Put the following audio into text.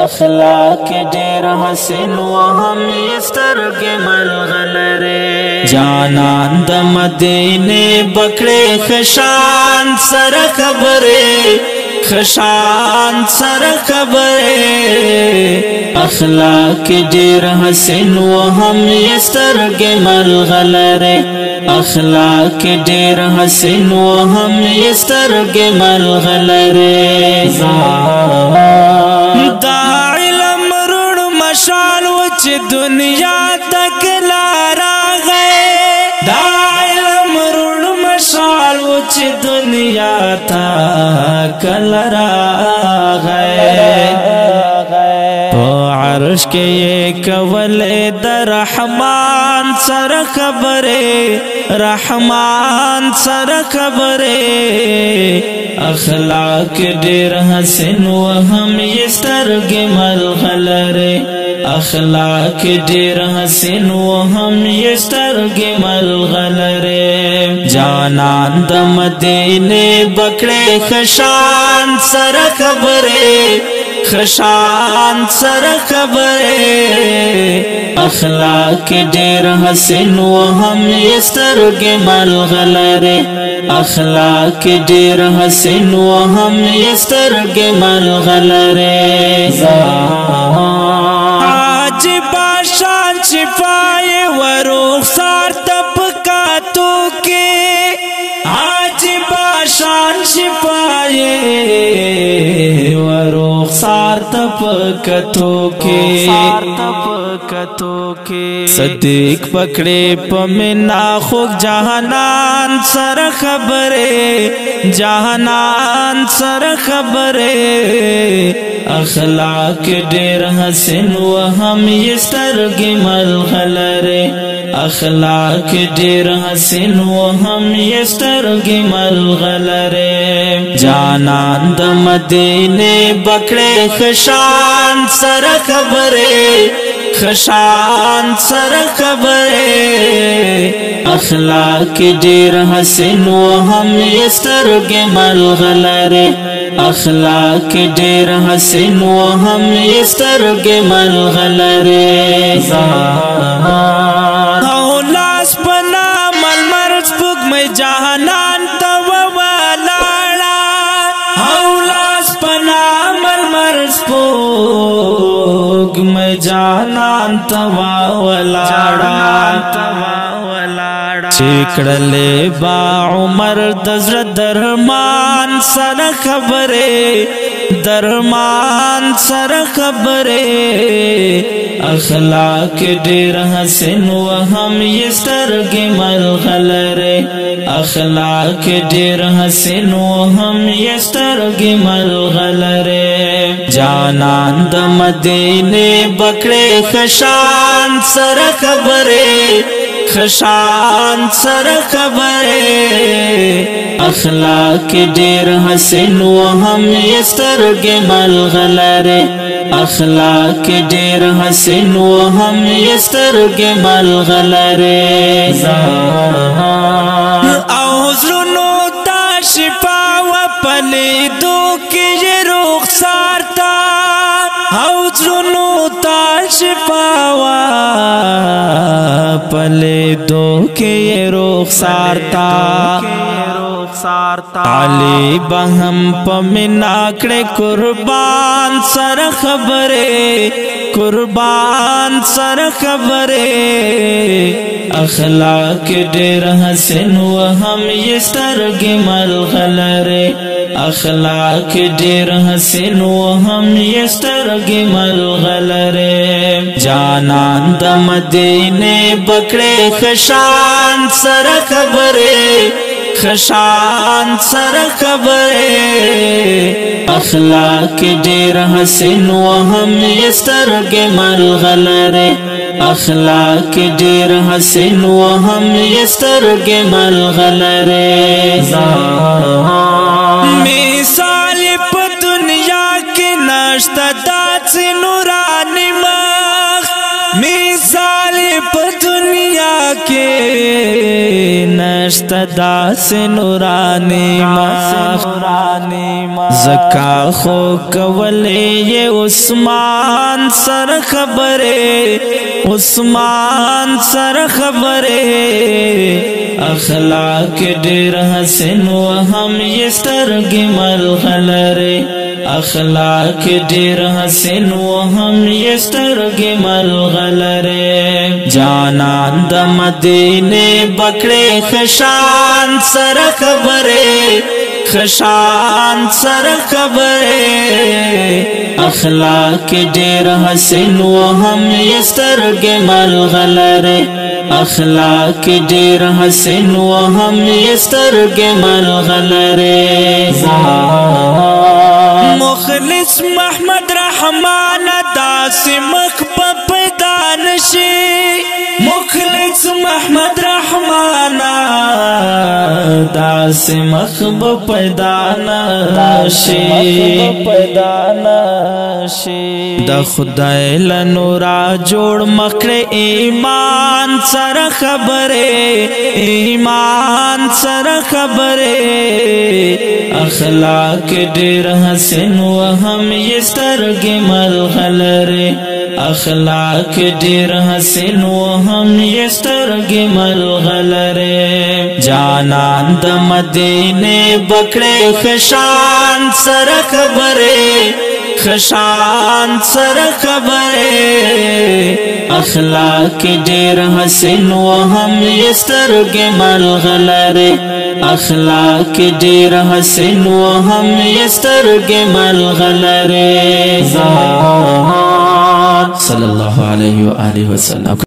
اخلاق ډېر حسین و هم یې سترګې ملغلرې جانان د مدینې بکړې خشان سره خبرې خشان سره خبرې اخلاق ډېر حسین و هم یې سترګې ملغلرې اخلاق ډېر حسین و هم یې سترګې ملغلرې دا علم رڼ مشال و چې دنیا تک راغی دا علم رڼ مشال و چې دنیا تک راغی عرش کے یہ کولے در رحمان سر خبرے رحمان سر خبرے اخلاق ډېر حسین و هم یې سترګې ملغلرې اخلاق ډېر حسین و هم یې سترګې ملغلرې جانان د مدینې بکړې خشان سر خبرې خشان سر خبرې اخلاق ډېر حسین و هم یې سترګې ملغلرې اخلاق ډېر حسین و هم یې سترګې ملغلرې عجیبه شان شفای و رخسار طبقاتو کې عجیبه شان شفای رخسار طبقاتو کې صدیق پکڑے پمنا خوک جہانان سر خبرے جہانان سر خبرے اخلاق ډېر حسین و هم یې سترګې ملغلرې اخلاق ډېر حسین و هم یې سترګې ملغلرې جانان د مدینې بکړې خشان سر خبرې خشان سر خبرې اخلاق ډېر حسین و هم یې سترګې ملغلرې اخلاق ډېر حسین و هم یې سترګې ملغلرې او لاس په نامل مرز سپوږمۍ جهانان ته ولاړه او لاس په نامل مرز سپوږمۍ جهانان ته ولاړه چکړلې با عمر د زړه درمان سره خبرې درمان سره خبرې اخلاق ډېر حسین و هم یې سترګې ملغلرې اخلاق ډېر حسین و هم یې سترګې ملغلرې جانان د مدینې بکړې خشان سره خبرې خشان سر خبرې اخلاق ډېر حسین و هم یې سترګې ملغلرې اخلاق ډېر حسین و هم یې سترګې ملغلرې او زړونو ته شفا و پلیدو کې یې رخسار ته او زړونو ته شفا و پلیدو کې یې رخسار ته علی بهم پمنا کړه قربان سر خبرې قربان سر خبرې اخلاق ډېر حسین و هم یې سترګې ملغلرې اخلاق ډېر حسین و هم یې سترګې ملغلرې جانان د مدینې بکړې خشان سر خبرې خشان سر خبرې اخلاق ډېر حسین و هم یې سترګې ملغلرې اخلاق ډېر حسین و هم یې سترګې ملغلرې مثال په دنیا کې نشته داسې نوراني مخ मिसाल पर दुनिया के नश्ता दास नूरानी ज़का खो कवले ये उस्मान सर खबरे उस्मान सर खबरे अखलाक डेर हसन व हम ये स्तरगे मलगलरे अखलाक डेर हसन व हम ये स्तरगे मलगलरे जानान द मदीने बकरे खशान सर खबरे खशान सर खबरे अखलाक डेर हसन व हम ये स्तरगे मलगलरे अखलाक डेर हसन व हम ये स्तरगे मलगलरे मुखलिस महमद रहमान दास मखबा पैदा नशी मुखलिस महमद रहमान दास मखबा पैदा नशी द खुदाई लनूरा जोड़ मकड़े ईमान सर खबरे ईमान सर खबरे अखलाक डेर हसन व हम ये स्तरगे मलगलरे अखलाक डेर हसन व हम ये स्तरगे मलगलरे जानान द मदीने बकरे खशान सर खबरे खशान सर खबरे अखलाक डेर हसन व हम ये स्तरगे मलगलरे अखलाक डेर हसन व हम ये स्तरगे मलगलरे सल्लल्लाहु अलैहि व आलिहि वसल्लम।